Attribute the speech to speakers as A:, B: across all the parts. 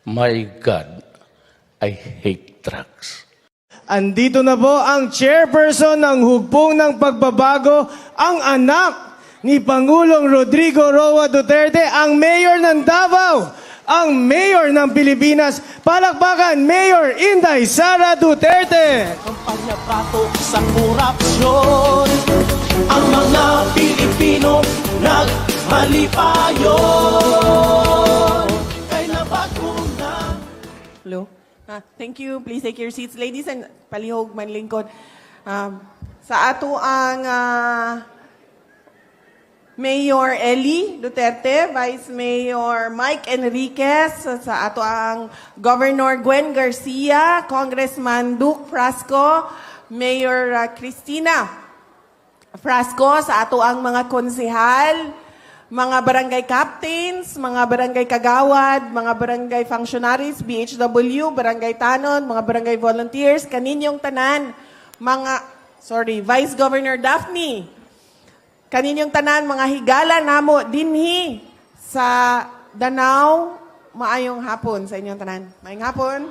A: My God, I hate drugs.
B: Andito na po ang chairperson ng Hugpong ng Pagbabago, ang anak ni Pangulong Rodrigo Roa Duterte, ang mayor ng Davao, ang mayor ng Pilipinas. Palakpakan, Mayor Inday Sara Duterte!
C: Kampanya batok sa korupsyon, ang mga Pilipino nagmalipayon. Kailan bago na?
D: Hello. Thank you. Please take your seats. Ladies and palihog man lingkod. Sa ato ang Mayor Ellie Duterte, Vice Mayor Mike Enriquez, sa ato ang Governor Gwen Garcia, Congressman Duke Frasco, Mayor Cristina Frasco, sa ato ang mga konsehal, mga barangay captains, mga barangay kagawad, mga barangay functionaries, BHW, barangay tanon, mga barangay volunteers, kaninyong tanan, Vice Governor Daphne, kaninyong tanan, mga higala namo dinhi sa Danao, maayong hapon sa inyong tanan. Maayong hapon.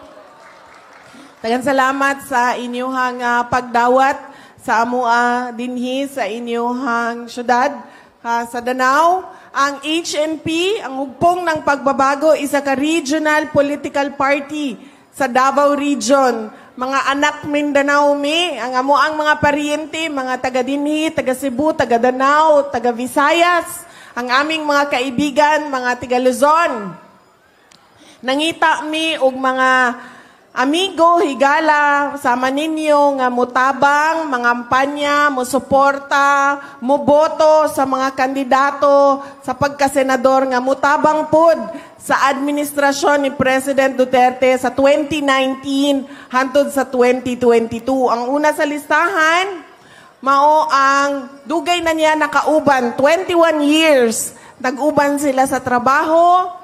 D: Daghang salamat sa inyong pagdawat sa amua dinhi sa inyong syudad. Sa Danao, ang HNP, ang Hugpong ng Pagbabago, isa ka regional political party sa Davao Region. Mga anak Mindanao ang amuang mga pariente, mga taga Dinhi, taga Cebu, taga Danao, taga Visayas, ang aming mga kaibigan, mga taga Luzon. Nangita mi og mga amigo, higala, sama ninyo nga mutabang, mga kampanya, musuporta, muboto sa mga kandidato sa pagkasenador nga mutabang pod sa administrasyon ni President Duterte sa 2019 hangtod sa 2022. Ang una sa listahan, mao ang dugay na niya nakauban, 21 years, nag-uban sila sa trabaho.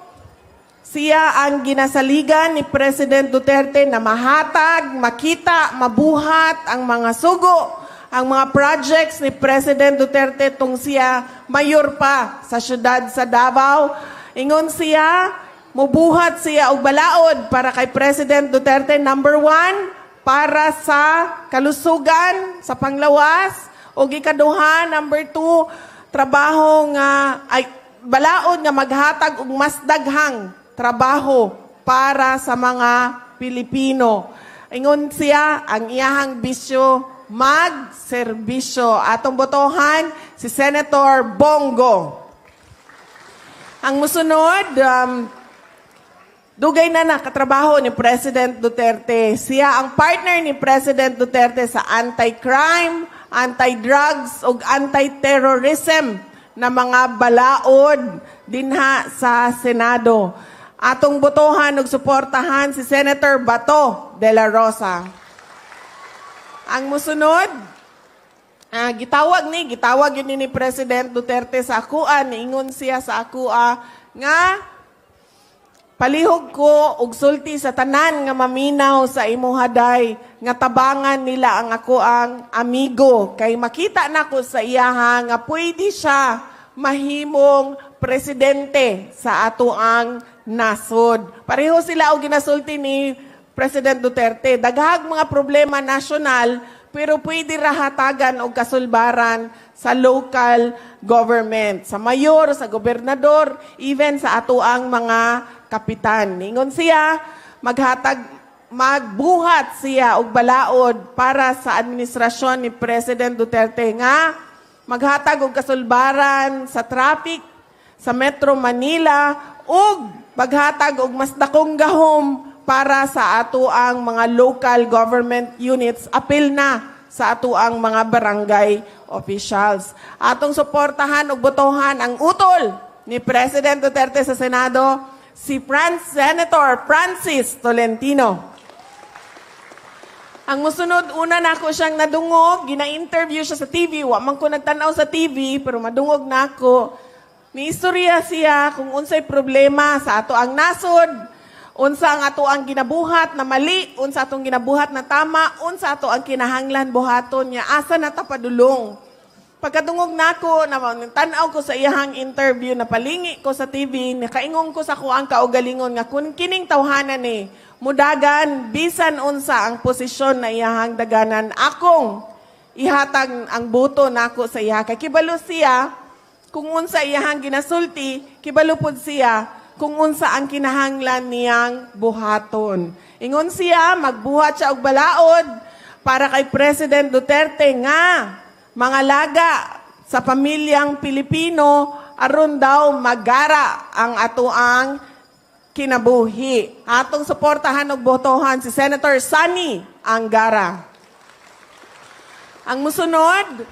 D: Siya ang ginasaligan ni President Duterte na mahatag, makita, mabuhat ang mga sugo, ang mga projects ni President Duterte tung siya mayor pa sa syudad sa Davao. Ingon siya, mubuhat siya og balaod para kay President Duterte, number 1, para sa kalusugan, sa panglawas, o ikaduha, number 2, trabaho nga, balaod nga maghatag og mas daghang trabaho para sa mga Pilipino. Ingon siya, ang iyahang bisyo, mag-serbisyo. Atong botohan, si Senator Bongo. Ang musunod, dugay na nakatrabaho ni President Duterte. Siya ang partner ni President Duterte sa anti-crime, anti-drugs, ug anti-terrorism na mga balaod dinha sa Senado. Atong botohan ug suportahan si Senator Bato de la Rosa. Ang musunod, gitawag yun ni President Duterte sa akua, niingon siya sa akua nga palihog ko og sulti sa tanan nga maminaw sa imuhaday nga tabangan nila ang ako ang amigo kay makita nako sa iyaha nga pwede siya mahimong presidente sa ato ang nasod. Pareho sila og ginasulti ni President Duterte. Daghang mga problema nasyonal pero pwede rahatagan og kasulbaran sa local government, sa mayor, sa gobernador, even sa ato ang mga kapitan. Ningon siya, magbuhat siya og balaod para sa administrasyon ni President Duterte nga maghatag og kasulbaran sa traffic sa Metro Manila ug maghatag og mas dakong gahom para sa ato ang mga local government units, apil na sa ato ang mga barangay officials. Atong suportahan ug botohan ang utol ni President Duterte sa Senado, si Senator Francis Tolentino. Ang musunod, una na ako siyang nadungog, gina-interview siya sa TV, wa man ko nagtanaw sa TV, pero madungog na ako. May istorya siya kung unsay problema sa ato ang nasod, unsa ang ato ang ginabuhat na mali, unsa atong ginabuhat na tama, unsa ato ang kinahanglan buhaton niya, asa na tapadulong. Pagkadungog nako, tanaw ko sa iyahang interview, napalingi ko sa TV, nakaingong ko sa kuang kaugalingon nga kung kining tawhanan ni mudagan bisan unsa ang posisyon na iyahang daganan akong ihatag ang boto nako sa iya. Kay kibalo siya kung unsa iyahang ginasulti, kibalo pud siya kung unsa ang kinahanglan niyang buhaton. Ingon siya magbuhat siya og balaod para kay President Duterte nga mga laga sa pamilyang Pilipino aron daw magara ang atuang kinabuhi. Atong suportahan og botohan si Senator Sunny Angara. Ang musunod,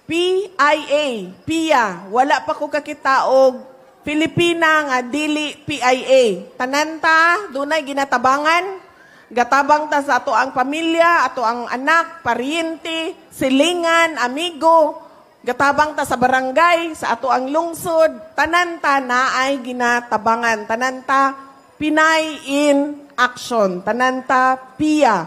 D: PIA. Wala pa ko kakita og Pilipina nga dili PIA. Tananta, dunay ginatabangan. Gatabang ta sa ato ang pamilya, ato ang anak, paryente, silingan, amigo. Gatabang ta sa barangay, sa ato ang lungsod. Tananta na ay ginatabangan. Tananta, Pinay in Action. Tananta, PIA.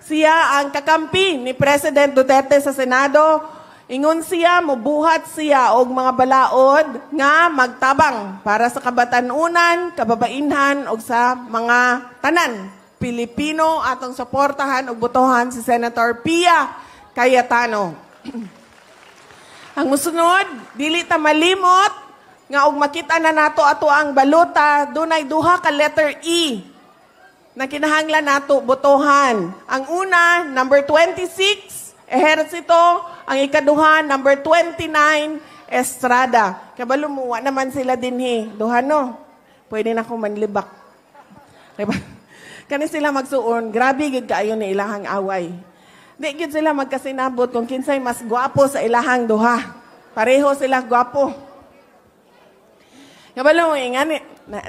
D: Siya ang kakampi ni President Duterte sa Senado. Ingon siya, mubuhat siya og mga balaod nga magtabang para sa kabatanunan, kababainhan og sa mga tanan Pilipino atong suportahan og botohan si Senator Pia Cayetano. Ang musunod, dili ta malimot nga og makita na nato ato ang balota, dunay duha ka letter E na kinahanglan nato botohan. Ang una, number 26, Ehersito. Ang ikaduha, number 29, Estrada. Kabalo mo, wa naman sila dinhi. Duha no? Pwede na akong manlibak. Diba? Kani sila magsuon, grabe gid kaayo ni ilahang away. Di gid sila magkasinabot kung kinsay mas gwapo sa ilahang duha. Pareho sila gwapo. Kabalo mo, ingani,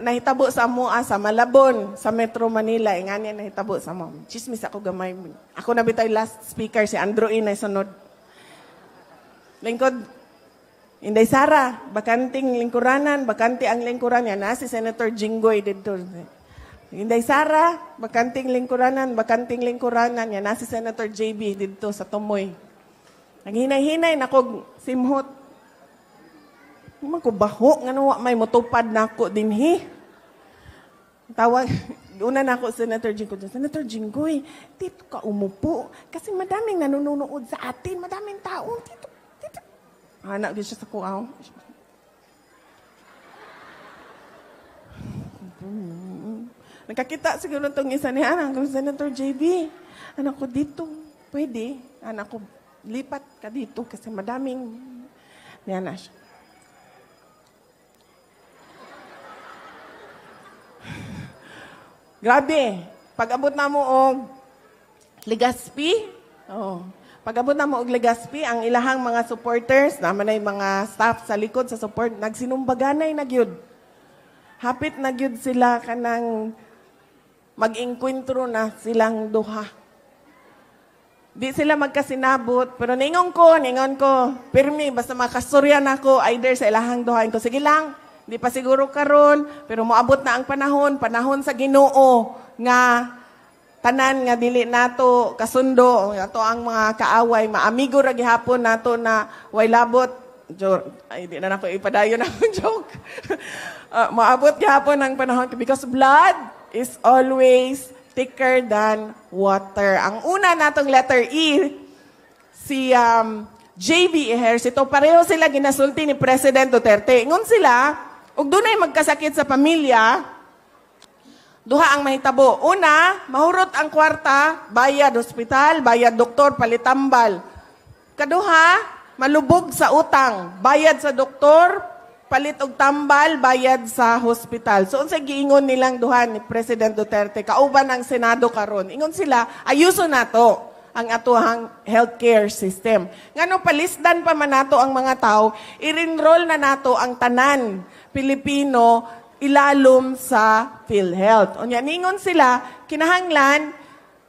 D: nahitabo sa mua sa Malabon, sa Metro Manila, ingani nahitabo sa mo. Chismis ako gamay. Ako na bitaw last speaker, si Andrew E. na sunod. Lingkod, Inday Sara, bakanting lingkuranan, bakante ang lingkuran niya na si Senator Jinggoy dito. Inday Sara, bakanting lingkuranan niya na si Senator JB dito sa Tumoy. Naghinay-hinay na kog simhot. Naman ko baho, nga nawa may motupad na ako dinhi. Tawag, una na ako Senator Jinggoy. Senator Jinggoy, dito ka umupo. Kasi madaming nanonood sa atin, madaming tao. Dito. Anak, di siya sa kuaw. Nakakita siguro itong isa ni Anak, Senator JB. Anak ko dito, pwede. Anak ko, lipat ka dito kasi madaming niya siya. Grabe. Pag-abot na mo og Legazpi, pag-abot na mo og Legazpi, ang ilahang mga supporters, naman ay mga staff sa likod sa support, nagsinumbaganay na gyud. Hapit na gyud sila kanang mag-inkwentro na silang duha. Di sila magkasinabot, pero ningon ko, pirmi, basta makasuryan ako, either sa ilahang duha, ko, sige lang, di pa siguro karon, pero moabot na ang panahon sa Ginoo, nga tanan nga dili nato kasundo, ato ang mga kaaway, maamigo ra gihapon nato na way labot. Ay, di na nako ipadayon ang joke. Maabot gihapon ang panahon because blood is always thicker than water. Ang una natong letter E, si JB Ehersito, pareho sila ginasulti ni President Duterte. Ingon sila, ug dunay magkasakit sa pamilya, duha ang mahitabo. Una, mahurot ang kwarta, bayad hospital, bayad doktor, palitambal. Kaduha, malubog sa utang, bayad sa doktor, palit og tambal, bayad sa hospital. So, unsa giingon nilang duha ni President Duterte, kauban ang Senado karon. Ingon sila, ayuso nato ang atuhang healthcare system. Ngano palisdan pa man nato ang mga tao, i-enroll na nato ang tanan Pilipino ilalom sa PhilHealth. Unya ningon sila, kinahanglan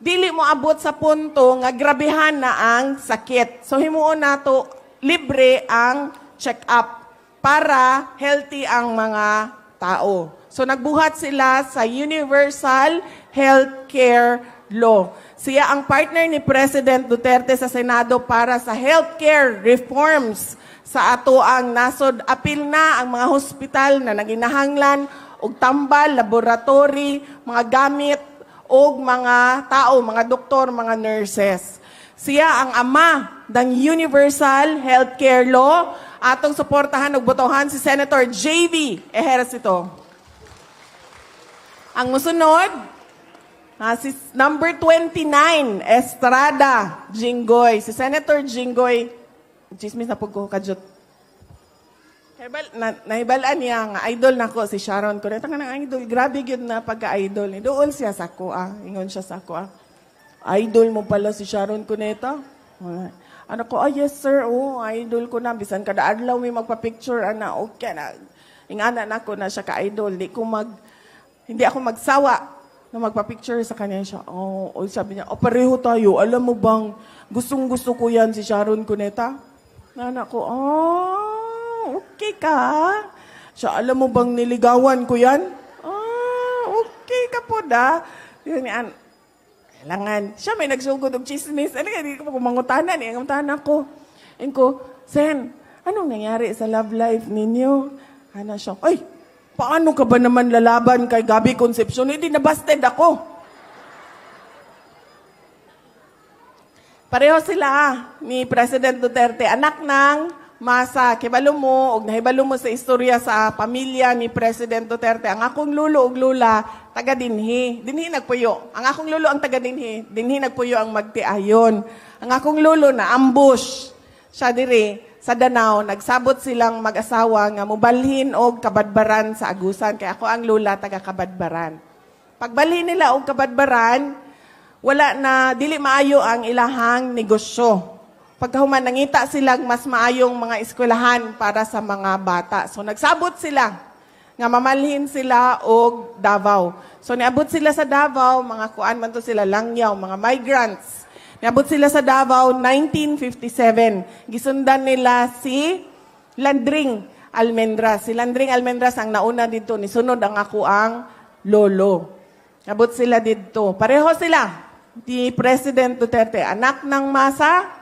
D: dili mo abot sa punto nga grabehan na ang sakit. So himuon nato libre ang check-up para healthy ang mga tao. So nagbuhat sila sa Universal Healthcare Law. Siya ang partner ni President Duterte sa Senado para sa healthcare reforms sa ato ang nasod. Apil na ang mga hospital na naginahanglan og tambal, laboratory, mga gamit og mga tao, mga doktor, mga nurses. Siya ang ama ng Universal Healthcare Law. Atong suportahan ug botohan si Senator J.V. Ejercito. Ang musunod, si number 29, Estrada Jinggoy. Si Senator Jinggoy, chismis na po ko, kajut. Nahibalaan niya nga, idol na ko si Sharon Cuneta. Nga ng idol, grabe yun na pagka-idol. Doon siya sa ko, ingon siya sa ko, Idol mo pala si Sharon Cuneta? Ano ko, yes sir, idol ko na. Bisan kada adlaw may magpa-picture, okay na. Ingana na ko na siya ka-idol. Hindi ako magsawa na magpa-picture sa kanya siya. Sabi niya, pareho tayo. Alam mo bang, gustong-gusto ko yan si Sharon Cuneta? Anak ko, okay ka. Siya, alam mo bang niligawan ko yan? Okay ka po da. Yun yan. Kailangan. Siya may nagsugod ng chismis. Hindi ko mangutanan. Ang tanan ko. Sen, anong nangyari sa love life ninyo? Siya, paano ka ba naman lalaban kay Gabby Concepcion? Hindi nabasted ako. Pareho sila ni President Duterte. Anak ng masa. Kibalo mo, og nahibalo mo sa istorya sa pamilya ni President Duterte. Ang akong lulo ug lula, taga dinhi. Dinhi nagpuyo. Ang akong lulo ang taga dinhi. Dinhi nagpuyo ang magtiayon. Ang akong lulo na ambush. Siya diri sa Danao, nagsabot silang mag-asawa nga mubalhin og kabadbaran sa Agusan. Kaya ako ang lula taga Kabadbaran. Pagbalhin nila og Kabadbaran, wala na dili maayo ang ilahang negosyo. Pagkahuman, nangita silang mas maayong mga eskwelahan para sa mga bata. So, nagsabot sila nga mamalhin sila og Davao. So, niabot sila sa Davao, mga kuan man to sila, langyaw, mga migrants. Niabot sila sa Davao, 1957. Gisundan nila si Landring Almendras. Si Landring Almendras ang nauna dito, nisunod ang ako ang lolo. Niabot sila dito. Pareho sila, di President Duterte, anak ng masa.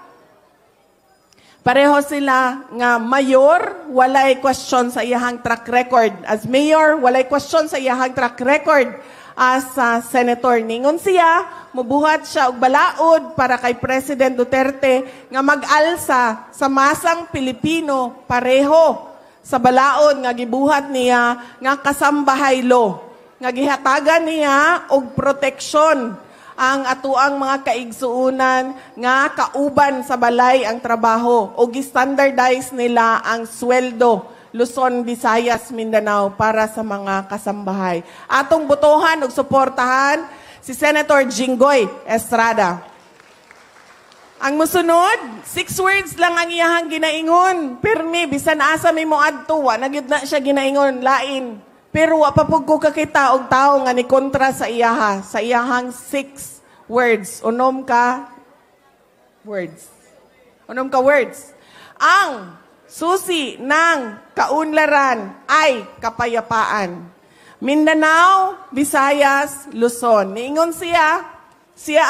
D: Pareho sila nga mayor, walay question sa iyahang track record. As mayor, walay question sa iyahang track record. As senator, ningon siya, mubuhat siya og balaod para kay President Duterte nga mag-alsa sa masang Pilipino pareho sa balaod nga gibuhat niya nga kasambahay law. Nga gihatagan niya og proteksyon ang atuang mga kaigsuunan nga kauban sa balay ang trabaho o gi-standardize nila ang sweldo Luzon, Visayas, Mindanao para sa mga kasambahay. Atong botohan ug suportahan si Senator Jinggoy Estrada. Ang musunod, 6 words lang ang iyahang ginaingon. Pirmi, bisan asa may moadto, wa na gyud na siya ginaingon, lain. Pero wa pa pud ko kakita og tao nga ni kontra sa iyaha, sa iyahang 6 words. Unom ka words. Ang susi ng kaunlaran ay kapayapaan. Mindanao, Visayas, Luzon. Niingon siya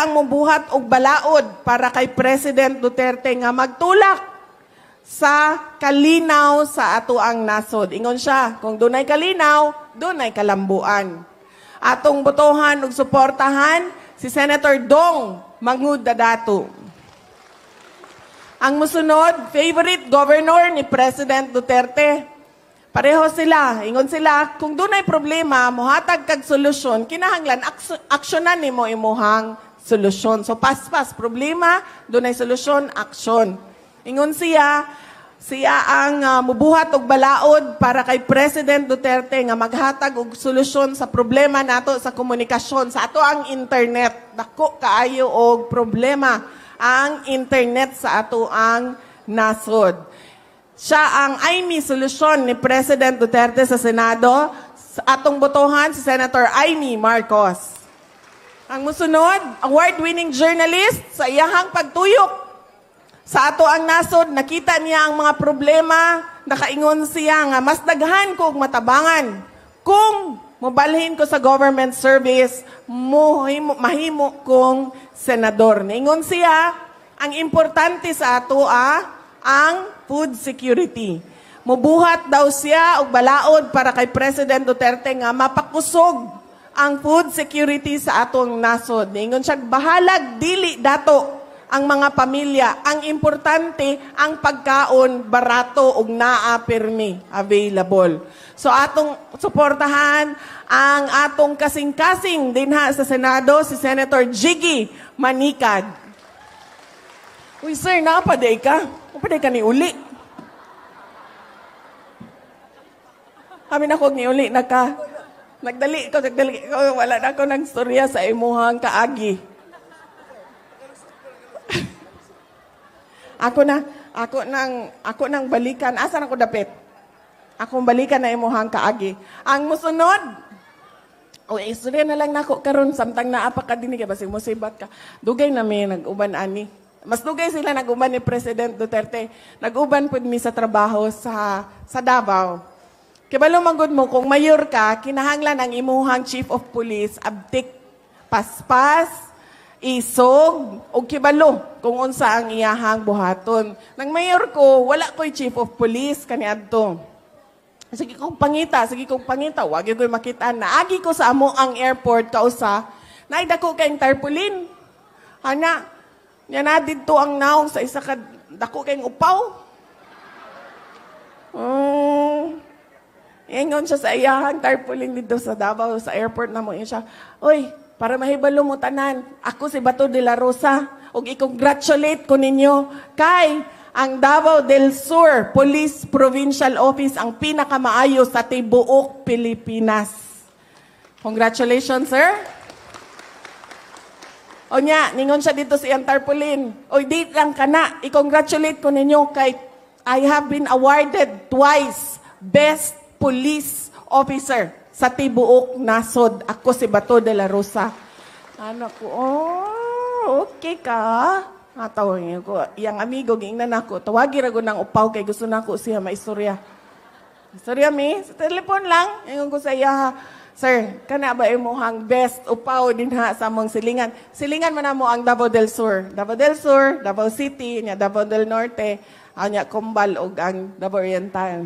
D: ang mubuhat og balaod para kay President Duterte nga magtulak sa kalinaw sa ato ang nasod. Ingon siya, kung dunay kalinaw, dunay kalambuan. Atong botohan ug suportahan si Senator Dong Mangud Dadato. Ang musunod, favorite governor ni President Duterte. Pareho sila. Ingon sila, kung dunay problema, muhatag kag solusyon, kinahanglan aksyonan nimo imuhang solusyon. So pas problema, dunay solusyon, aksyon. Ingon siya ang mubuhat og balaod para kay President Duterte nga maghatag og solusyon sa problema nato sa komunikasyon sa ato ang internet. Dako kaayo og problema ang internet sa ato ang nasod. Siya ang Aimee solusyon ni President Duterte sa Senado. Sa atong botohan si Senator Aimee Marcos. Ang musunod, award-winning journalist sa iyahang pagtuyok sa ato ang nasod, nakita niya ang mga problema, nakaingon siya nga mas daghan kog matabangan kung Mobalhin ko sa government service, mahimo kong senador. Ningon siya, ang importante sa ato ang food security. Mubuhat daw siya og balaod para kay President Duterte nga mapakusog ang food security sa atong nasod. Ningon siya, bahalag dili dato ang mga pamilya. Ang importante, ang pagkaon barato ug naa pirmi available. So atong suportahan ang atong kasing-kasing dinha sa Senado, si Senator Jiggy Manikad. Uy sir, naapaday ka? Napaday ka ni uli. Kami na kog ni uli, nagdali ko, wala na ako ng storya sa imuhang kaagi. Ako nang balikan, asan ako dapit? Akong balikan na imuhang kaagi. Ang musunod, istorya na lang nako karon samtang naapa ka din kay basig mo sibat ka. Dugay na may nag-uban ani. Mas dugay sila nag-uban ni President Duterte. Nag-uban pud mi sa trabaho sa Davao. Kibalo manggod mo kung mayor ka, kinahanglan ang imuhang chief of police abtik paspas, isog, o kibalo kung unsa ang iyahang buhaton. Nang mayor ko, wala ko'y chief of police kaniadto. Sige kong pangita, wag ko'y makita. Naagi ko sa amo ang airport kausa, naidako kayong tarpaulin. Hana, yan na dito ang naong sa isa ka, dako kayong upaw. Ingon siya sa iyahang tarpaulin dito sa Davao, sa airport na mo. Siya, oy, para mahibalo mo tanan, ako si Bato de la Rosa, ug i-congratulate ko ninyo kay ang Davao del Sur Police Provincial Office ang pinakamaayo sa tibuok Pilipinas. Congratulations, sir. O niya, ningon siya dito sa iyang tarpaulin. Oy, di lang ka na. I-congratulate ko ninyo kay I have been awarded twice Best Police Officer sa tibuok nasod. Ako si Bato de la Rosa. Anak ko, okay ka. Tawagin ko, iyang amigo, gingnan ako. Tawagin ako ng upaw kay gusto na ako siya maistorya. Istorya mi, sa telepon lang. Ingon ko sa iya, sir, kana ba imuhang best upaw din ha sa among silingan? Silingan man na mo ang Davao del Sur. Davao del Sur, Davao City, nya Davao del Norte, anya Kumbal ug ang Davao Oriental.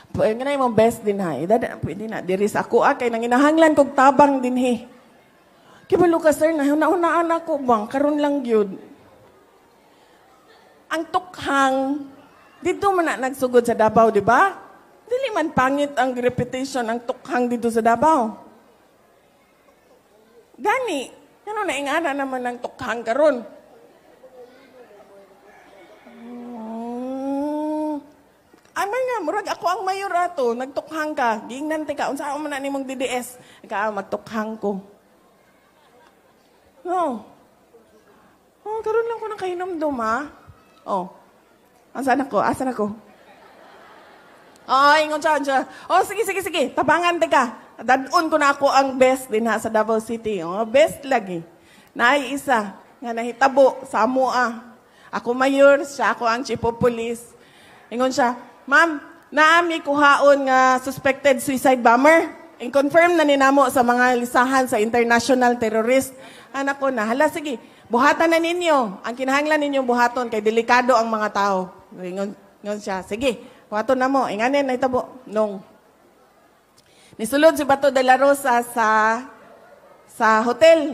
D: Pwede na imong best din ha. Pwede na. Diri sa ako kay nanginahanglan kog tabang din he. Kibalo ka sir, nauna-unaan ako bang, karon lang yun. Ang tukhang, dito man na nagsugod sa Davao, di ba? Dili man pangit ang reputation ang tukhang dito sa Davao. Gani, ano na ingana naman ang tukhang karon? Amay nga, murag ako ang mayor ato, nagtukhang ka, gingnan ka, unsa mo na nimong DDS, magtukhang ko. No. Karoon lang ko ng kahinamdum, ha? Asan ako? Ingon siya. Sige. Tabangan, teka. Dadun ko na ako ang best din ha sa Davao City. Best lagi. Isa nga nahitabo sa Amua. Ako mayor, siya ako ang chief of police. Ingon siya, ma'am, naami kuhaon nga suspected suicide bomber. I-confirm na ninamo sa mga lisahan sa international terrorist. Anak ko na, hala sige, buhatan na ninyo. Ang kinahanglan ninyo buhaton, kay delikado ang mga tao. Ingon siya, sige, buhaton na mo. Inganin na itabo. Nisulod si Bato de la Rosa sa hotel.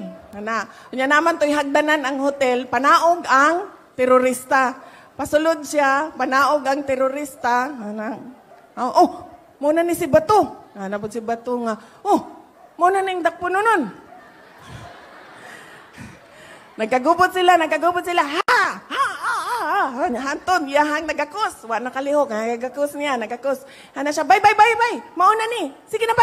D: Unya naman to'y hagdanan ang hotel, panaog ang terorista. Pasulod siya, panaog ang terorista. Muna ni si Bato. Hanapod si Bato nga, muna na yung dakpo nun. Nagkagubot sila, Hanton, yahang nagakos. Wa nakalihok, nagakos niya. Hana siya, bye. Mauna ni. Sige na,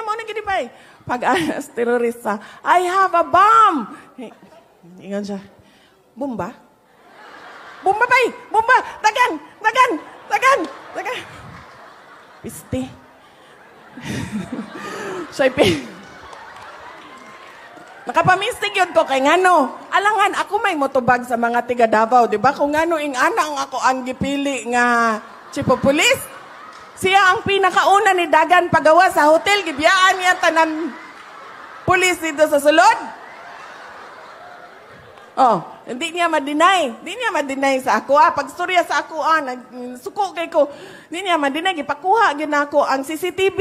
D: mauna gini, bye. Pag-anas, terorista, I have a bomb. Ingon siya, bomba? Bomba, bay! Bomba! Tagan! Piste. Siyempre, nakapamistig yun ko kay ngano. Alangan, ako may motobag sa mga tiga Davao, di ba? Kung ngano ing anang ako ang gipili nga chief of police. Siya ang pinakauna ni Dagan pagawa sa hotel. Gibiyaan niya tanan pulis dito sa sulod. Oh, hindi niya ma-deny. Hindi niya ma-deny sa ako. Pagstorya sa ako, suko kay ko. Hindi niya ma-deny. Ipakuha ginako ang CCTV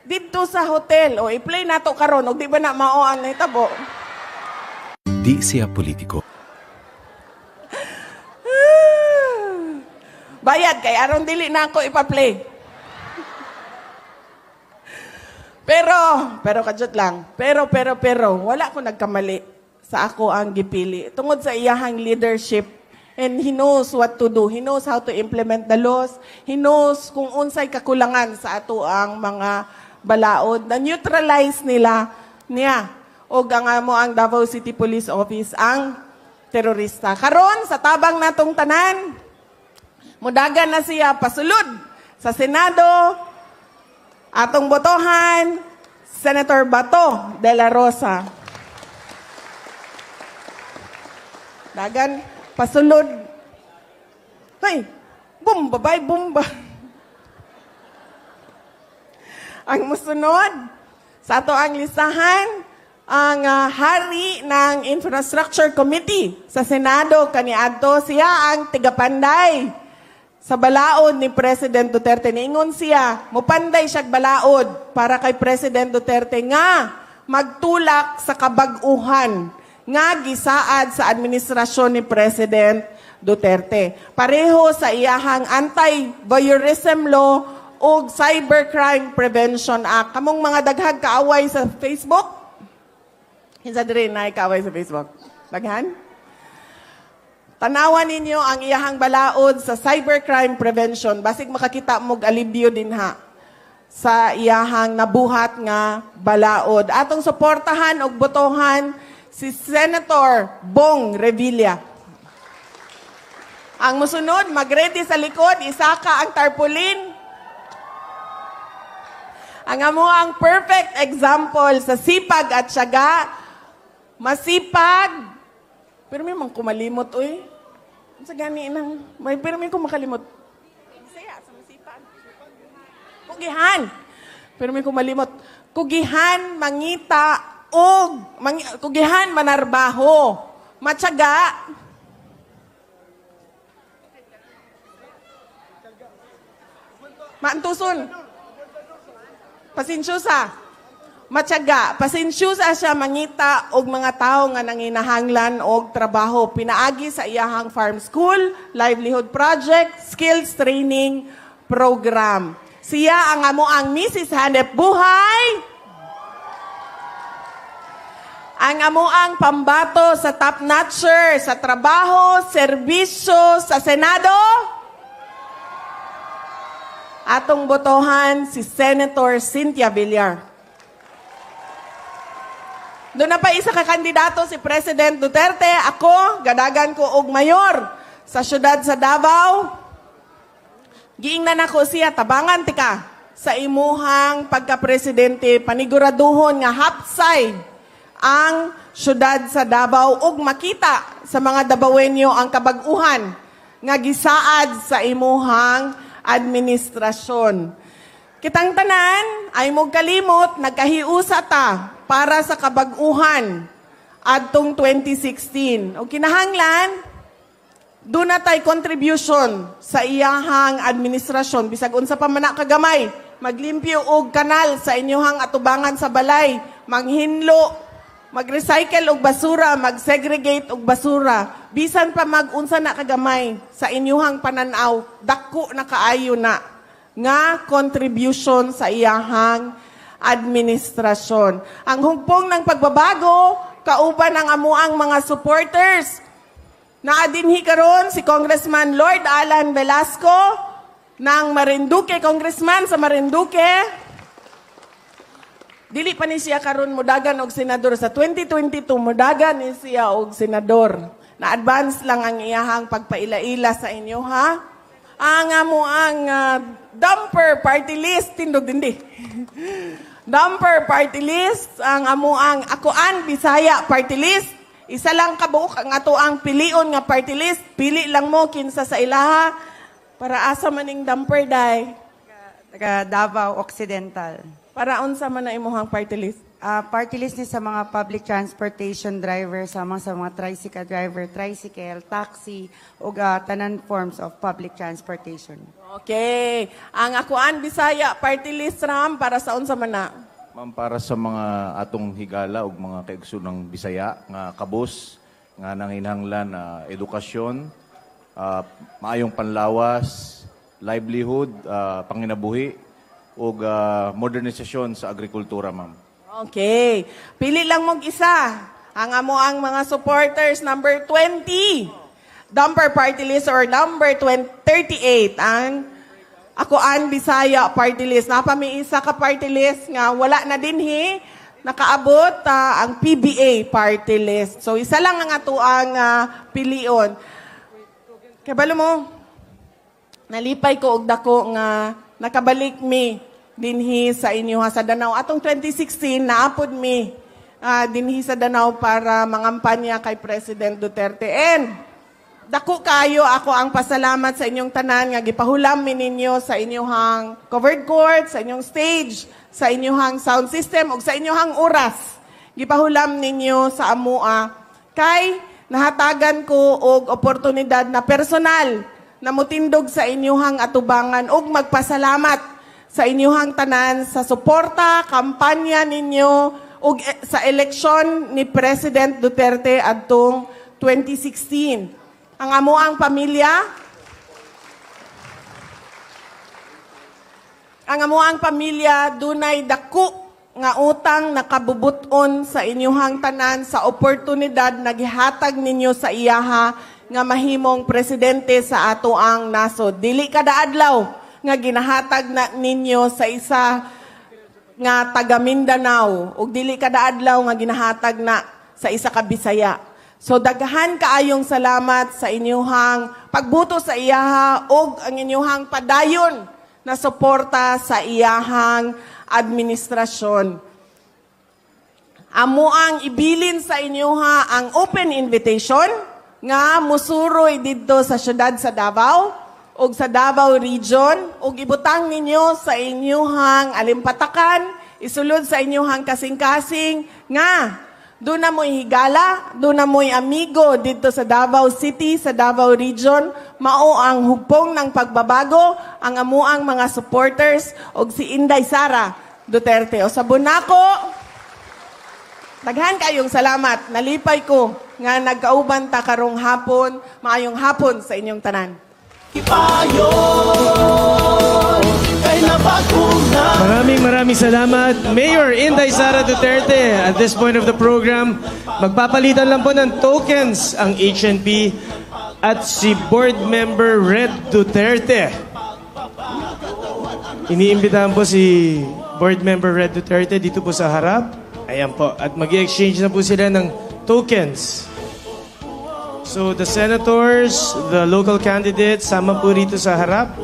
D: dito sa hotel. O, i-play nato karon. O, di ba na mao ang nahitabo?
E: Di siya politiko.
D: Bayad kay aron dili na ako ipa-play. Pero kadjot lang. Pero wala ko nagkamali sa ako ang gipili. Tungod sa iyahang leadership, and he knows what to do. He knows how to implement the laws. He knows kung unsay kakulangan sa ato ang mga balaod. Na-neutralize niya. O mo ang Davao City Police Office ang terorista. Karon sa tabang natong tanan, mudagan na siya pasulod sa Senado. Atong botohan, Senator Bato de la Rosa. Dagan, pasulod. Hey, bomba, bay, bomba. Ang musunod, sa ato ang listahan, ang hari ng Infrastructure Committee sa Senado, kaniadto siya ang tigapanday sa balaod ni President Duterte. Niingon siya, mupanday siya balaod para kay President Duterte nga magtulak sa kabag-uhan nga gisaad sa administrasyon ni President Duterte. Pareho sa iyahang anti-voyeurism law o Cybercrime Prevention Act. Kamong mga daghang kaaway sa Facebook? Hinsa diri na kaaway sa Facebook? Daghan? Tanawan ninyo ang iyahang balaod sa Cybercrime Prevention. Basig makakita mo alibyo din ha sa iyahang nabuhat nga balaod. Atong suportahan og botohan si Senator Bong Revilla. Ang musunod, mag-ready sa likod, isaka ang tarpaulin. Ang amo ang perfect example sa sipag at syaga. Masipag. Pero may mang kumalimot, uy. Sa gani nang, pero may kumakalimot. Saya, sa masipag. Kugihan. Pero may kumalimot. Kugihan, mangita, kugihan, manarbaho. Matyaga. Maantuson. Pasensyosa. Matyaga. Pasensyosa siya mangita og mga tao nga nanginahanglan og trabaho. Pinaagi sa iyahang farm school, livelihood project, skills training program. Siya ang amo ang Mrs. Hanep Buhay. Ang amo ang pambato sa top notcher, sa trabaho, serbisyo, sa Senado. Atong botohan si Senator Cynthia Villar. Doon na pa isa ka kandidato si President Duterte. Ako, gadagan ko og mayor sa syudad sa Davao. Giingnan ako siya, tabangan tika sa imuhang pagka-presidente, paniguraduhon nga hapside ang syudad sa Davao ug makita sa mga Davaoenyo ang kabag-uhan nga gisaad sa imuhang administrasyon. Kitang tanan ay mog kalimot nagkahiusa ta para sa kabag-uhan adtong 2016. O kinahanglan doon na tay contribution sa iyahang administrasyon bisag unsa pa man kagamay, maglimpyo og kanal sa inyohang atubangan sa balay, manghinlo, mag-recycle og basura, mag-segregate og basura, bisan pa mag-unsa na kagamay sa inyuhang pananaw, dako na kaayo na nga contribution sa iyahang administrasyon. Ang hugpong ng pagbabago, kauban ang amuang mga supporters. Naadinhi karon si Congressman Lord Alan Velasco ng Marinduque, Congressman sa Marinduque. Dili pa ni siya karon mudagan og senador sa 2022, mudagan ni siya og senador. Na-advance lang ang iyahang pagpaila-ila sa inyo, ha? Ang amo ang dumper party list, tindog dindi. Dumper party list, ang amo ang Akoan Bisaya party list. Isa lang kabuok ang ato ang pilion nga party list. Pili lang mo kinsa sa ilaha para asa maning dumper day.
F: taga Davao Occidental.
D: Para unsa man na imuhang party list?
F: Party list ni sa mga public transportation driver, sa mga tricycle driver, tricycle, taxi, o tanan forms of public transportation.
D: Okay. Ang Akuan Bisaya party list ram para sa unsa man na?
G: Ma'am, para sa mga atong higala ug mga kaigsoonang Bisaya nga kabus nga nanginhanglan na edukasyon, maayong panlawas, livelihood, panginabuhi ug modernisasyon sa agrikultura, ma'am.
D: Okay. Pili lang mong isa. Ang amo ang mga supporters number 20. Dumper party list or number 38. Ang Akuan Bisaya party list. Napami isa ka party list nga wala na dinhi nakaabot ang PBA party list. So isa lang ang ato ang pilion. Kabalo mo, nalipay ko og dako nga nakabalik mi dinhi sa inyo sa Danau. Atong 2016 naapod mi dinhi sa Danau para mangampanya kay President Duterte. And dako kayo ako ang pasalamat sa inyong tanan nga gipahulam mi ninyo sa inyong covered court, sa inyong stage, sa inyong sound system ug sa inyong oras. Gipahulam ninyo sa amua kay nahatagan ko og oportunidad na personal na mutindog sa inyong atubangan ug magpasalamat sa inyong tanan sa suporta, kampanya ninyo ug sa eleksyon ni President Duterte adtong 2016. Ang amuang pamilya dunay dako nga utang nakabubuton sa inyong tanan sa oportunidad na gihatag ninyo sa iyaha nga mahimong presidente sa ato ang nasod. Dili kada adlaw nga ginahatag na ninyo sa isa nga taga Mindanao ug dili kada adlaw nga ginahatag na sa isa ka Bisaya. So daghan kaayong salamat sa inyong pagbuto sa iyaha ug ang inyong padayon na suporta sa iyahang administrasyon. Amo ang ibilin sa inyo ang open invitation nga musuroy didto sa syudad sa Davao ug sa Davao Region ug ibutang ninyo sa inyong alimpatakan, isulod sa inyong kasing-kasing nga doon na mo'y higala, doon na mo'y amigo dito sa Davao City, sa Davao Region, mao ang hugpong ng pagbabago, ang amuang mga supporters ug si Inday Sara Duterte. O sa Bunako, daghan kayong salamat. Nalipay ko nga nagkauban ta karong hapon, maayong hapon sa inyong tanan.
C: Ipayon kay napakuna.
B: Maraming salamat, Mayor Inday Sara Duterte. At this point of the program, magpapalitan lang po ng tokens ang HNP at si Board Member Red Duterte. Iniimbitahan po si Board Member Red Duterte dito po sa harap. Ayan po. At mag-exchange na po sila ng tokens. So the senators, the local candidates, sama po rito sa harap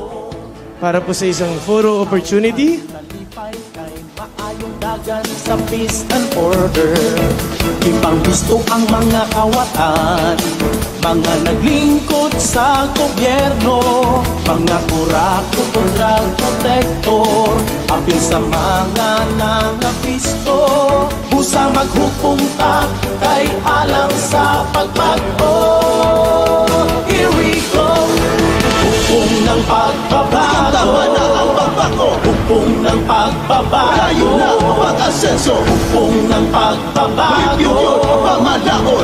B: para po sa isang photo opportunity.
C: Nalipay kay maayong dagan sa peace and order. Ibang gusto ang mga kawatan, mga naglingkod sa gobyerno, mga kurako kontra protektor, apil sa mga nangapisto, busa maghupong ta kay alang sa pagbago. Here we go! Hukong ng pagbabago, hukong ng pagbabago, pag-asenso, hukong ng pagbabago,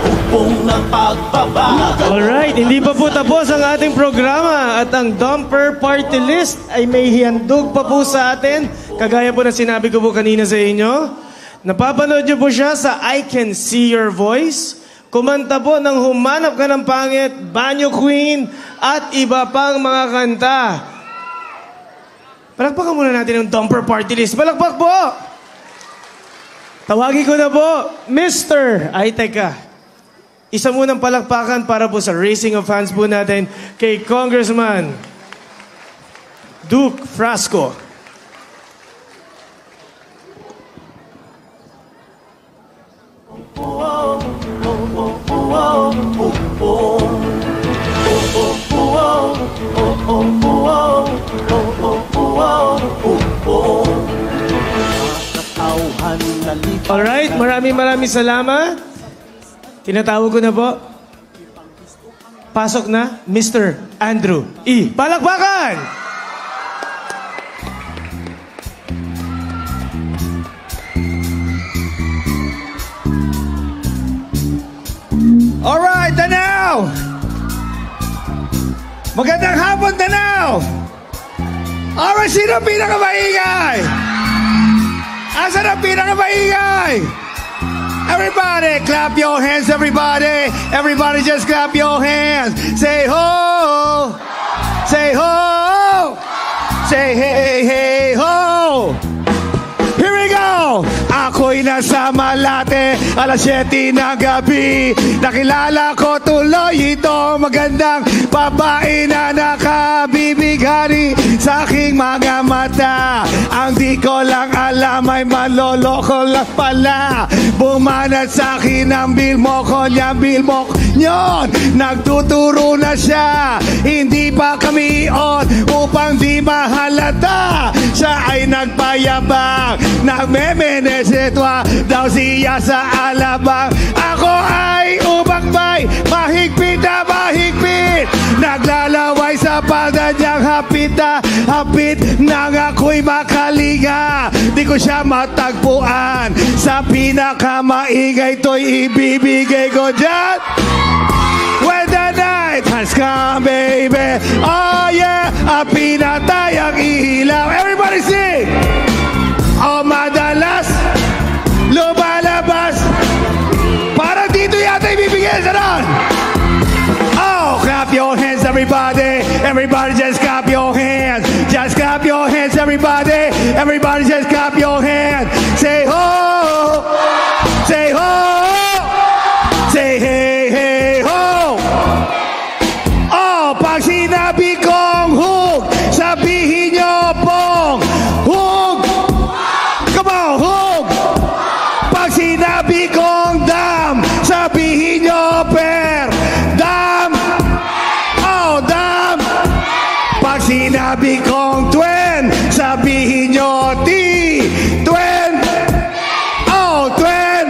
C: hukong ng pagbabago.
B: Alright, hindi pa po tapos ang ating programa at ang Dumper Party List ay may hihandog pa po sa atin. Kagaya po na sinabi ko po kanina sa inyo. Napapanood niyo po siya sa I Can See Your Voice. Kumanta po ng Humanap Ka ng Pangit, Banyo Queen, at iba pang mga kanta. Palakpakan muna natin ang Dumper Party List. Palakpak po! Tawagin ko na po, Mr. Ay, teka. Isa munang palakpakan para po sa raising of hands po natin kay Congressman Duke Frasco.
C: Oh,
B: Alright, maraming salamat. Tinatawag ko na po. Pasok na, Mr. Andrew E. Palakpakan!
H: Alright, Danao! Magandang hapon, Danao! Alright, sino ang pinakamaingay? Asan ang pinakamaingay? Everybody, clap your hands, everybody! Everybody just clap your hands! Say ho! Say ho! Say hey, hey, ho! Here we go! Ako'y nasa Malate, alas 7 ng gabi. Nakilala ko tuloy ito, magandang babae na nakabibigani sa aking mga mata. Ang di ko lang alam ay maloloko lang pala. Bumanat sa akin ang bilmoko niya, bilmok nyon. Nagtuturo na siya, hindi pa kami on upang di mahalata. Siya ay nagpayabang, nagmemenesetwa daw siya sa alabang. Ako ay umakbay, mahigpit na mahigpit. Naglalaway sa palda niyang hapit na hapit. Nang ako'y makalinga, di ko siya matagpuan. Sa pinakamaingay to'y ibibigay ko dyan. When the night has come, baby, oh yeah, ang pinatay ang ilaw. Everybody sing! Oh, madalas lumalabas. Parang dito yata ibibigay sa ron. Oh, clap your hands, everybody. Everybody just clap your hands. Just clap your hands, everybody. Everybody just clap your hands. Say ho! Say ho! Say hey, hey, ho! Oh, pag sinabi kong hug, sabihin nyo pong hug! Come on, hug! Pag sinabi kong dam, sabihin nyo per dam! Oh, dam! Pag sinabi kong twen, sabihin nyo ti twen! Oh, twen!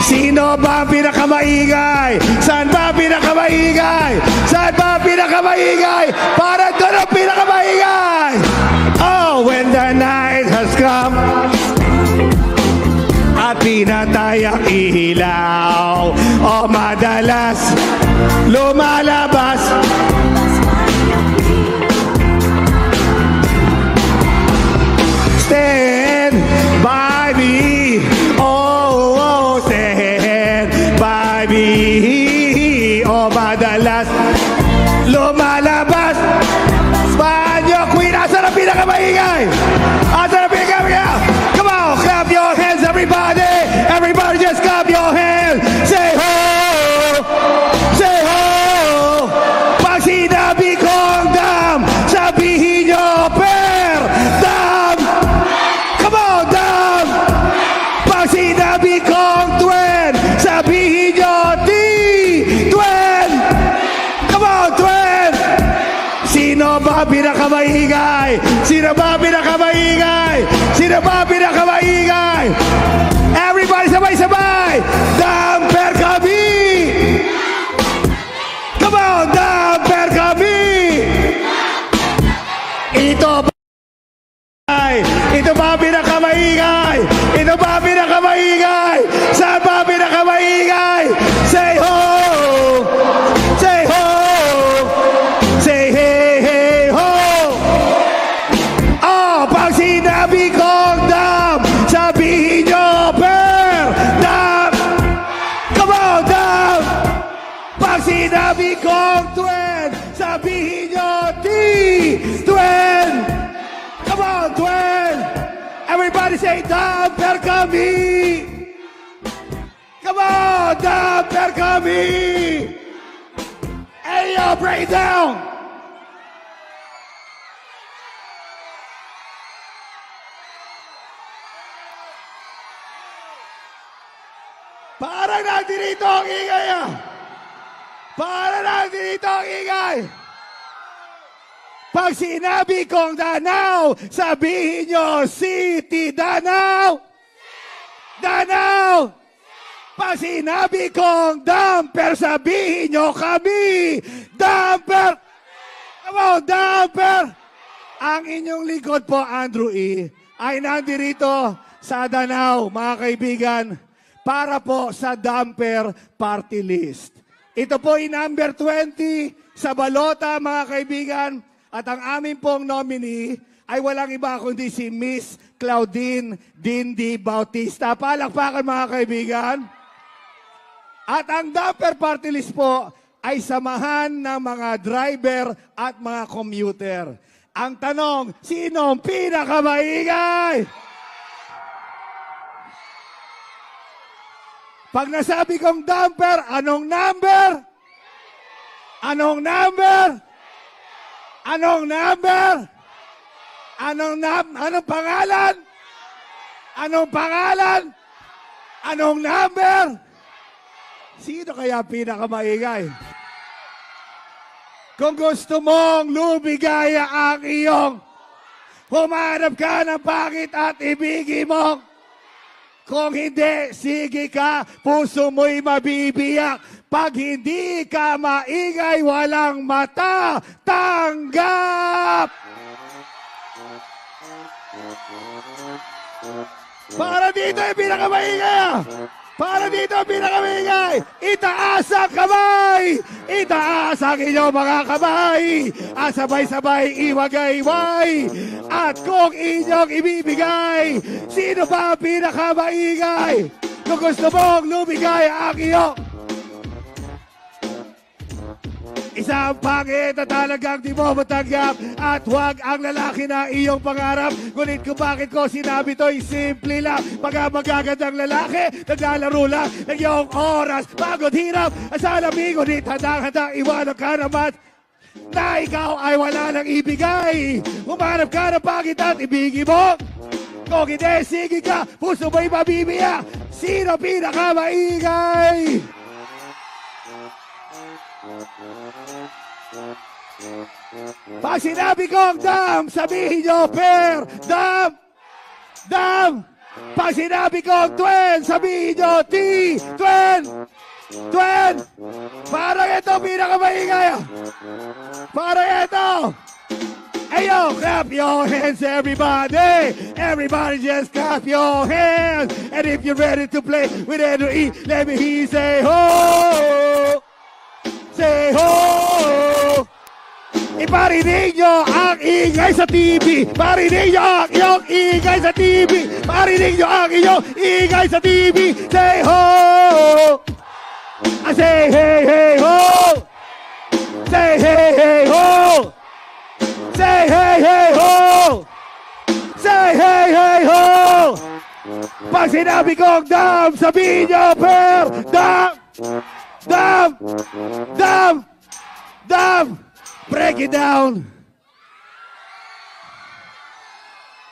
H: Sino ba ang pinakamaingay? Saan ba ang pinakamaingay? Saan ba ang pinakamaingay? Para doon ang pinakamaingay! Oh, when the night has come at pinatay ang ilaw, oh, madalas lumalabas. Stand by me, oh, stand by me, oh, madalas lumalabas. Banyo Queen, asan ang pinakamaingay? Asan ang pinakamaingay? Come on, clap your hands, everybody. Everybody just clap your hands. Say ho! Say ho! Pag sinabi kong dam, sabihin nyo per dam. Come on, dam! Pag sinabi kong twen, sabihin nyo ti twen. Come on, twen! Sino ba pinakamaingay? Sino ba pinakamaingay? Sino ba pinakamaingay? Everybody sabay-sabay! Damper kami! Come on, damper kami! Ito ba? Ito ba pinakamaingay? Ito ba pinakamaingay? Saan ba pinakamaingay? Say ho! Say ho! Say hey, hey, ho! Oh, pag sinabi kong dam, sabihin nyo per dam! Come on, dam! Pag sinabi kong twen, sabihin nyo ti twen! Come on, twen! Everybody say damper kami! Come on, damper kami! Hey, yo, break down! Parang nandito ang ingay ah! Parang nandito ang ingay! Pag sinabi kong Danao, sabihin nyo City Danao! Danau! Pag sinabi kong dumper, sabihin nyo kami! Dumper! Come on, dumper! Ang inyong lingkod po, Andrew E., ay nandirito sa Danau, mga kaibigan, para po sa dumper party list. Ito po ay number 20 sa balota, mga kaibigan, at ang aming pong nominee ay walang iba kundi si Miss Claudine Dindi Bautista. Palakpakan, mga kaibigan. At ang dumper party list po ay samahan ng mga driver at mga commuter. Ang tanong, sino ang pinakamaingay? Pag nasabi kong dumper, anong number? Anong number? Anong number? Anong pangalan? Anong pangalan? Anong number? Sino kaya pinakamaingay? Kung gusto mong lumigaya ang iyong, humanap ka ng pangit at ibigin mo. Kung hindi, sige ka, puso mo'y mabibiyak. Pag hindi ka maingay, walang mata, tanggap! Para dito yung pinakamaingay! Para dito ang pinakamaingay! Itaas ang kamay! Itaas ang inyong mga kamay! At sabay-sabay iwagay-way! At kung inyong ibibigay, sino ba ang pinakamaingay? Kung gusto mong lumigay ang iyong isang pangit na talagang di mo matanggap at huwag ang lalaki na iyong pangarap. Ngunit kung bakit ko sinabi to'y simple lang. Pag magagandang lalaki, naglalaro lang ng iyong oras. Pagod hirap, sa lamig, ngunit handang-handang iwanan ka naman na ikaw ay wala nang ibigay. Humanap ka ng pangit at ibigin mo. Kung hindi, sige ka, puso mo'y mabibiyak. Sino pinakamaingay? Pag sinabi kong dam, sabihin nyo per, dam, dam. Pag sinabi kong twen, sabihin nyo ti, twen, twen. Parang ito pinakamaingay. Parang ito. Ayo, clap your hands, everybody. Everybody just clap your hands. And if you're ready to play with Andrew E., let me hear you say ho. Say ho. Iparinig nyo ang ingay sa TV. Parinig nyo ang iyong ingay sa TV. Parinig nyo ang iyong ingay sa TV. Say ho. I say hey, hey, ho. Say hey, hey, ho. Say hey, hey, ho. Say hey, hey, ho. Pag sinabi kong dam, sabihin nyo per, dam, dam, dam, dam. Break it down.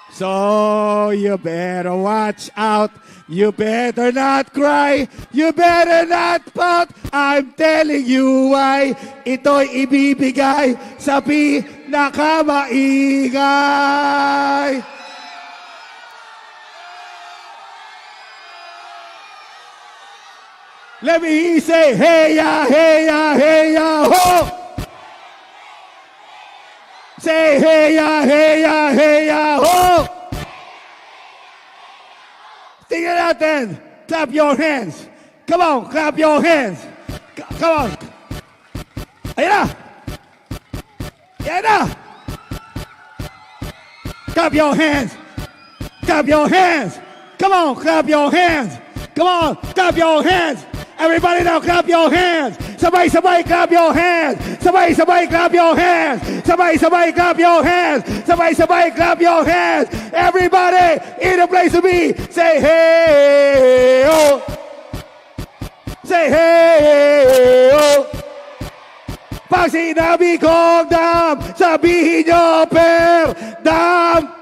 H: So you better watch out. You better not cry. You better not pout. I'm telling you why. Ito'y ibibigay sa pinakamaingay. Let me hear you say, hey ya, hey ya, hey ya, ho! Say hey ya, hey ya, hey ya, ho! Tingnan natin. Clap your hands. Come on, clap your hands. Come on. Ayan na. Ayan na. Clap your hands. Clap your hands. Come on, clap your hands. Come on, clap your hands. Everybody now clap your hands. Sabay-sabay clap your hands. Sabay-sabay clap your hands. Sabay-sabay clap your hands. Sabay-sabay clap your hands. Everybody in the place to be. Say hey, oh. Say hey, oh. Pag sinabi kong dam, sabihin nyo per, dam,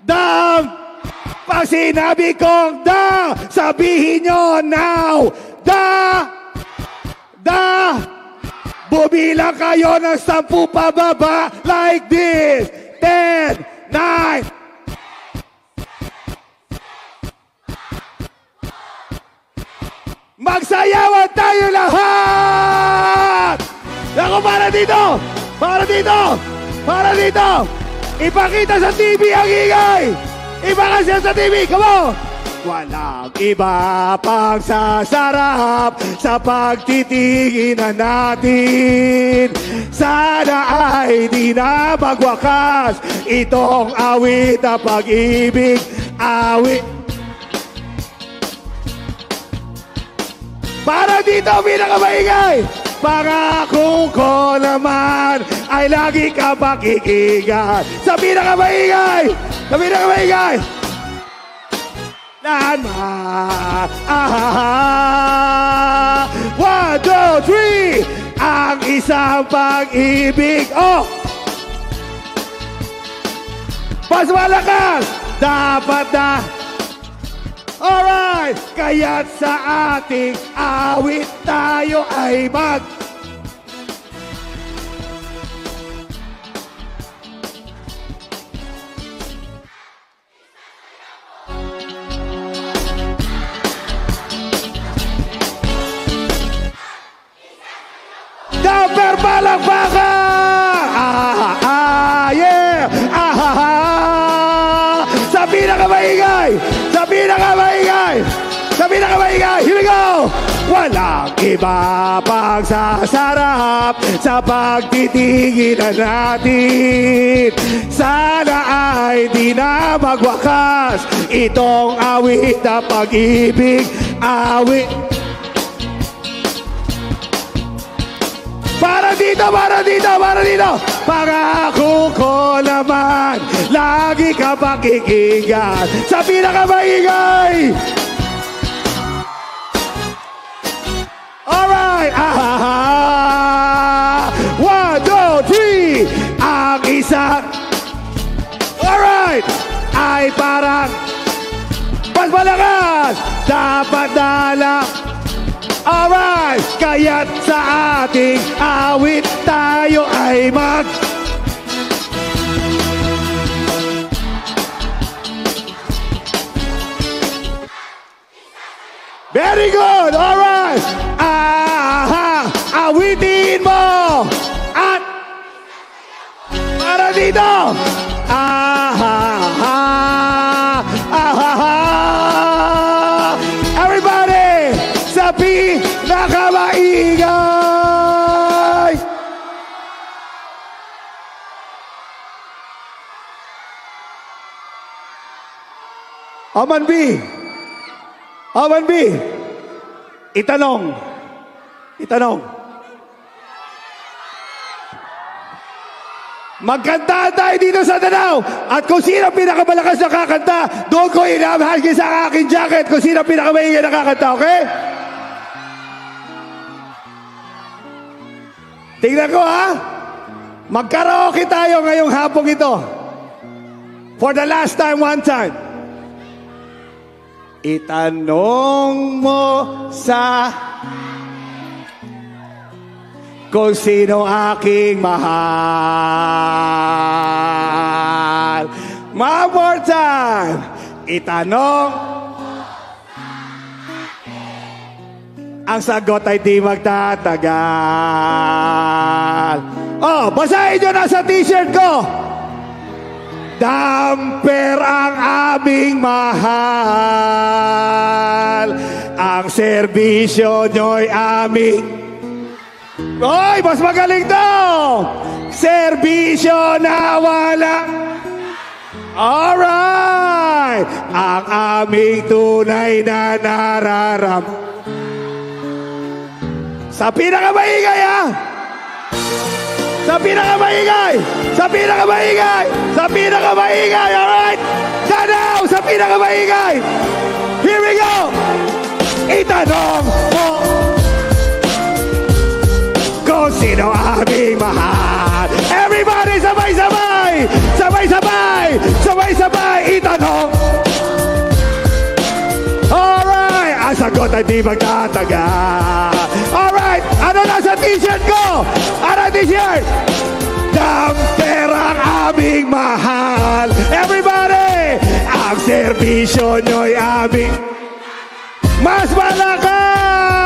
H: dam. Pag sinabi kong da, sabihin nyo now. Da! Da! Bumilang kayo ng 10 pababa like this. 10, 9. Magsayawan tayo lahat! Ako, para dito! Para dito! Para dito! Ipakita sa TV ang ingay! Ipakita sa TV! Come on! Walang iba pang sasarap sa pagtitinginan natin. Sana ay di na magwakas itong awit na pag-ibig. Awit. Para dito, pinakamaingay! Pangako ko naman ay lagi ka makikigan. Sa pinakamaingay! Sa pinakamaingay! Naman! 1, 2, 3! Ang isang pag-ibig. Oh! Mas malakas! Dapat na! Alright! Kaya't sa ating awit tayo ay mag... Number palakpakan! Yeah! Sa pinakamaingay! Sa pinakamaingay! Sa pinakamaingay! Here we go! Walang iba pang sasarap sa pagtitinginan natin. Sana ay di na magwakas itong awit na pag-ibig. Awit. Para dito, para dito, para dito. Pangako ko naman, lagi ka pakikinggan sa pinakamaingay. Alright. 1, 2, 3. Ang isang. Alright. Ay parang mas malakas. Dapat dalang. Alright, kaya't sa ating awit tayo ay mag... Very good, alright! Awitin mo! At... Para dito! Everybody! Sa pinakamaingay! Aman B! Aman B! Itanong! Magkanta tayo dito sa Danau! At kung sino pinakamalakas na kakanta, doon ko inamahagi sa aking jacket kung sino pinakamaingay na kakanta, okay? Tingnan ko, ha? Magkaraoke tayo ngayong hapong ito. For the last time, one time. Itanong mo sa kung sino aking mahal. One more time. Itanong. Ang sagot ay di magtatagal. Oh, basahin nyo na sa t-shirt ko. Damper ang aming mahal. Ang serbisyo nyo'y aming... Oy, mas magaling daw! Serbisyo na walang... Alright! Ang aming tunay na nararam... Sa pinakamaingay, ha? Sa pinakamaingay! Sa pinakamaingay! Sa pinakamaingay! Alright! Danau! Sa pinakamaingay! Here we go! Itanong mo kung sino aming mahal. Everybody, sabay-sabay! Sabay-sabay! Sabay-sabay! Itanong! Alright! Ang sagot ay di magtatagal. Alright! Ano na sa t-shirt ko? Ano t-shirt? Damper ang aming mahal. Everybody! Ang serbisyo nyo'y aming mas malakas!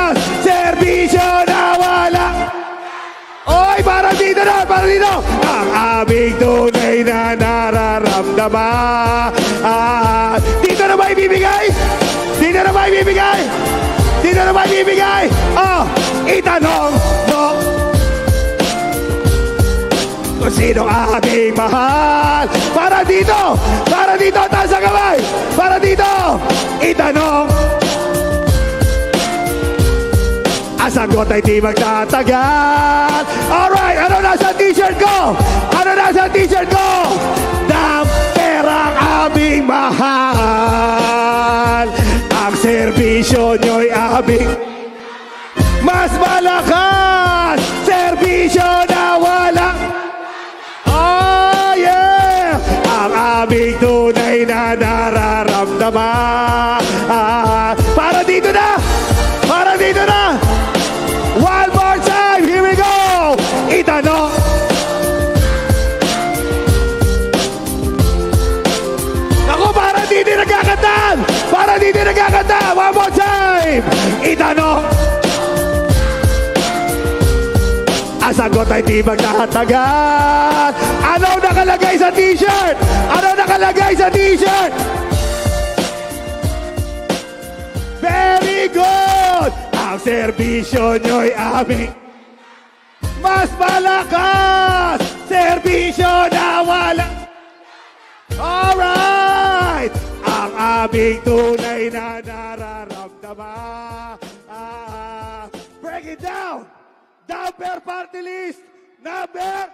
H: serbisyo na wala. Oy, para dito na, para dito. Ang aming tunay na nararamdaman. Dito na ba ibibigay? Dito na ba ibibigay? Dito na ba ibibigay? Oh, itanong mo kung sino aking mahal. Para dito, taas ang kamay. Para dito, itanong. Ang sagot ay di magtatagal. Alright, ano nasa t-shirt ko? Ano nasa t-shirt ko? Ng perang aming mahal. Ang serbisyo nyo'y aming mas malakas. Serbisyo na walang ang aming tunay na nararamdaman. Para dito na! Para dito na! One more time! Here we go! Itanong! Ako, para dito nagkakantaan! Para dito nagkakantaan! One more time! Itanong! Ang sagot ay di magtatagal. Ano nakalagay sa t-shirt? Ano nakalagay sa t-shirt? Very good! Ang serbisyo nyo'y aming mas malakas. Serbisyo na wala. Alright! Ang aming tunay na nararamdaman. Break it down! Number party list. Number.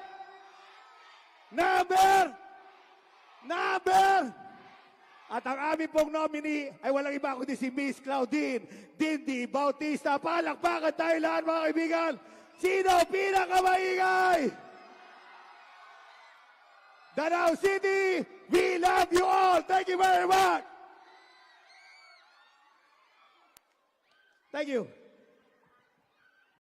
H: At ang aming pong nominee ay walang iba kundi si Miss Claudine Dindi Bautista. Palakpakan tayo lahat mga kaibigan. Sino pinakamaingay? Danau City, we love you all. Thank you very much. Thank you.